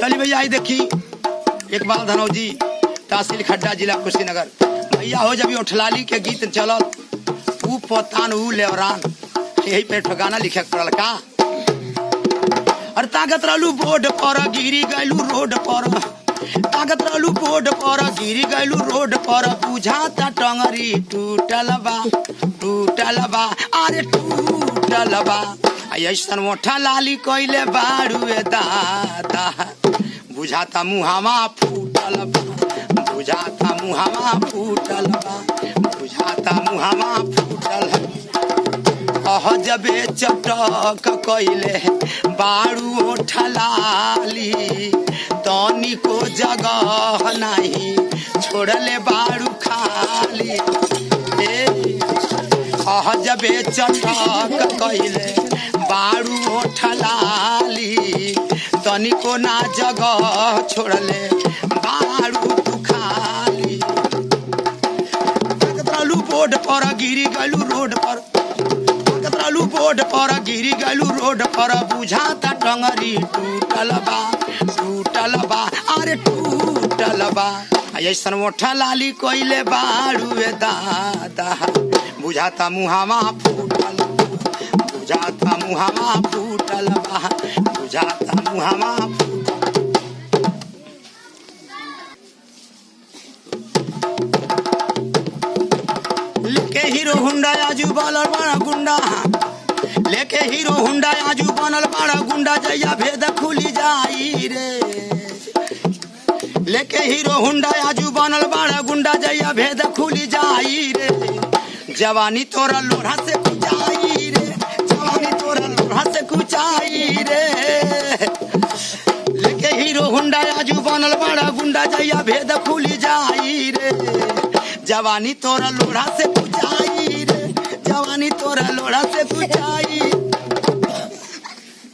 चली भैया आई देखी एक बार धनौजी तहसील खड्डा जिला कुशीनगर भैया हो जब उठलाली के गीत चलल ऊ पोतान ऊ लेवरान यही पे ठिकाना लिखे पड़ल का और ताकत रहलू बोर्ड पर गिरी गैलू रोड पर ताकत रहलू बोर्ड पर गिरी गैलू रोड पर बुझाता टंगरी टूटल बा अरे टूटल बा ऐसन मोठा लाली कोइले बाड़ुए दादा बुझाता मुहावा फूटल बा बुझाता मुहावा फूटल बा बुझाता मुहावा फूटल अह जबे चटक कइले बाड़ू ओठलाली तनी को जगह नहीं छोड़ले बाड़ू खाली अह जबे चटक कइले बाड़ू ओठलाली तनी को ना जगह छोड़ले बाड़ू खाली कतरालू बोर्ड पर गिरी गलू रोड पर कतरालू बोर्ड पर गिरी गलू रोड पर बुझाता टंगरी टूटल बा अरे टूटल बा ऐसन मोठा लाली कोइले बाड़ुए दादा बुझाता मुहावा फूटल बुझाता मुहावा फूटल बा बुझाता मुहावा लेके हीरो हुंडा आजू बनल बड़ा गुंडा लेके हीरो हुंडा आजू बनल बड़ा गुंडा जैया भेद खुली जाई रे लेके हीरो हुंडा आजू बनल बड़ा गुंडा जैया भेद खुली जाई रे जवानी तोरा लोढ़ा से कुचाई रे जवानी तोरा लोढ़ा से कुचाई रे लेके हीरो हुंडा आजू बनल बड़ा गुंडा जैया भेद खुली जाई रे जवानी तोरा लोढ़ा से कुचाई रे जवानी तोरा लोढ़ा से कुचाई